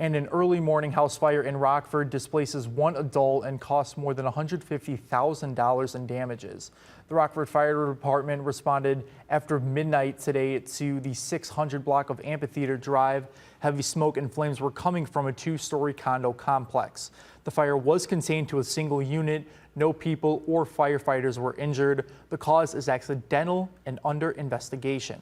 And an early morning house fire in Rockford displaces one adult and costs more than $150,000 in damages. The Rockford Fire Department responded after midnight today to the 600 block of Amphitheater Drive. Heavy smoke and flames were coming from a two-story condo complex. The fire was contained to a single unit. No people or firefighters were injured. The cause is accidental and under investigation.